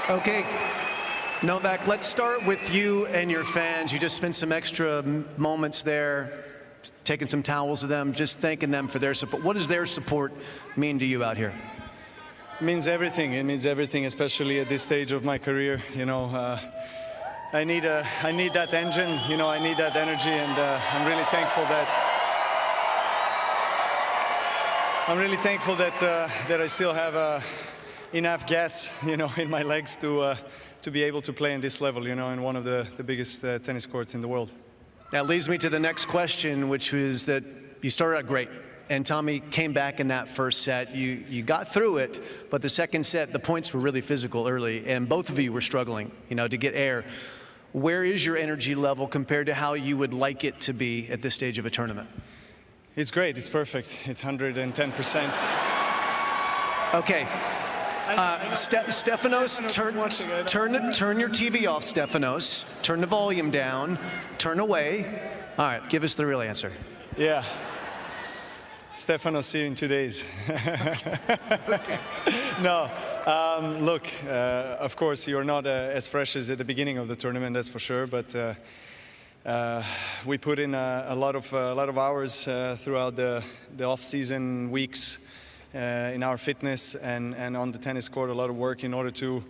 Okay, Novak, let's start with you and your fans. You just spent some extra moments there, taking some towels to them, just thanking them for their support. What does their support mean to you out here? It means everything. It means everything, especially at this stage of my career. You know, I need that engine. You know, I need that energy, and I'm really thankful that I still have enough gas, you know, in my legs to be able to play in this level, you know, in one of the biggest tennis courts in the world. That leads me to the next question, which was that you started out great, and Tommy came back in that first set. You got through it, but the second set, the points were really physical early, and both of you were struggling, you know, to get air. Where is your energy level compared to how you would like it to be at this stage of a tournament? It's great. It's perfect. It's 110%. Okay. Stefanos, turn your TV off, Stefanos. Turn the volume down. Turn away. All right, give us the real answer. Yeah. Stefanos, see you in 2 days. Okay. No, look, of course, you're not as fresh as at the beginning of the tournament, that's for sure, but we put in a lot of hours throughout the off-season weeks in our fitness and on the tennis court, a lot of work in order to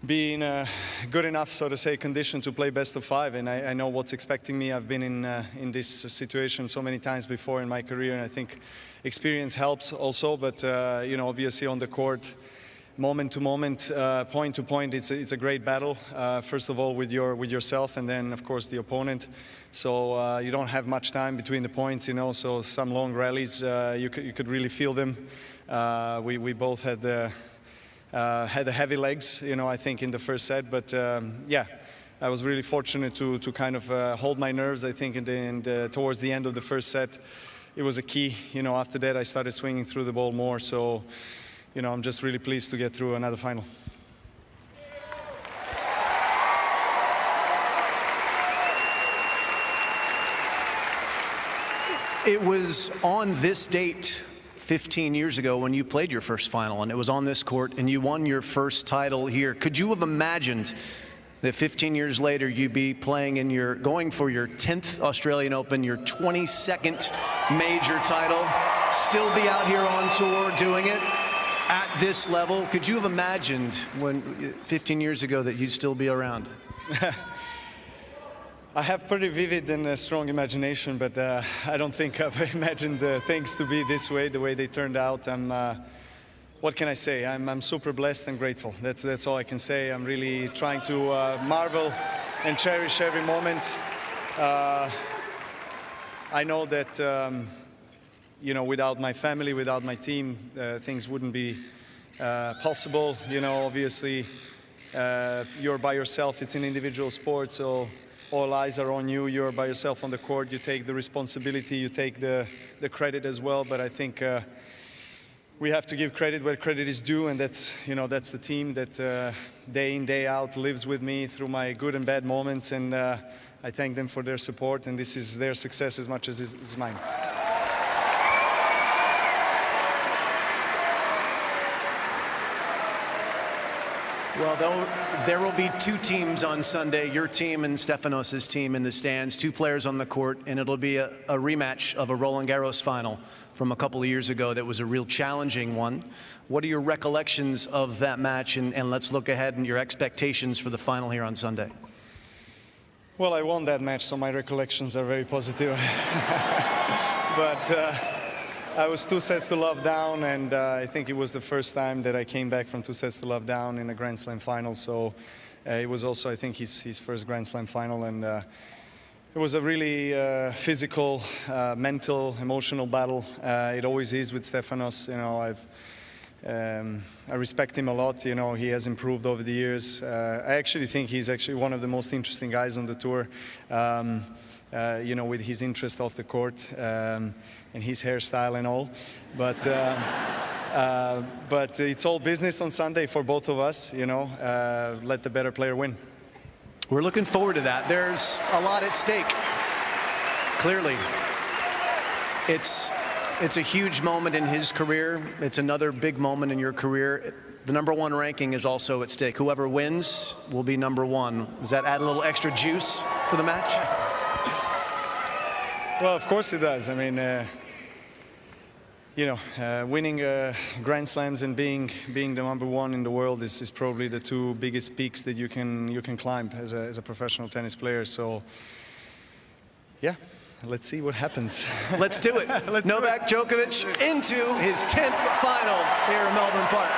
be in a good enough, so to say, condition to play best of five. And I know what's expecting me. I've been in this situation so many times before in my career, and I think experience helps also. But you know, obviously on the court, moment to moment, point to point, it's a great battle. First of all with yourself, and then of course the opponent. So you don't have much time between the points, you know. So some long rallies, you could really feel them. We both had the heavy legs, you know, I think in the first set. But yeah, I was really fortunate to kind of hold my nerves. I think towards the end of the first set, it was a key. You know, after that I started swinging through the ball more. So, you know, I'm just really pleased to get through another final. It was on this date 15 years ago when you played your first final, and it was on this court, and you won your first title here. Could you have imagined that 15 years later you'd be playing in going for your 10th Australian Open, your 22nd major title, still be out here on tour doing it at this level? Could you have imagined 15 years ago that you'd still be around? I have pretty vivid and strong imagination, but I don't think I've imagined things to be this way, the way they turned out. What can I say? I'm super blessed and grateful. That's all I can say. I'm really trying to marvel and cherish every moment. I know that you know, without my family, without my team, things wouldn't be possible. You know, obviously, you're by yourself. It's an individual sport, so all eyes are on you. You're by yourself on the court. You take the responsibility. You take the credit as well. But I think we have to give credit where credit is due, and that's, you know, that's the team that day in, day out lives with me through my good and bad moments. And I thank them for their support. And this is their success as much as it is mine. Well, there will be two teams on Sunday, your team and Stefanos' team in the stands, two players on the court, and it'll be a rematch of a Roland Garros final from a couple of years ago that was a real challenging one. What are your recollections of that match, and let's look ahead and your expectations for the final here on Sunday? Well, I won that match, so my recollections are very positive. But I was 2-0 down, and I think it was the first time that I came back from 2-0 down in a Grand Slam final. So it was also, I think, his first Grand Slam final, and it was a really physical, mental, emotional battle. It always is with Stefanos. You know, I respect him a lot. You know, he has improved over the years. I actually think he's actually one of the most interesting guys on the tour. You know, with his interest off the court and his hairstyle and all. But it's all business on Sunday for both of us, you know. Let the better player win. We're looking forward to that. There's a lot at stake. Clearly, it's It's a huge moment in his career. It's another big moment in your career. The #1 ranking is also at stake. Whoever wins will be #1. Does that add a little extra juice for the match? Well, of course it does. I mean, winning Grand Slams and being the #1 in the world is probably the two biggest peaks that you can climb as a professional tennis player. So, yeah, let's see what happens. Let's do it. Novak Djokovic into his 10th final here in Melbourne Park.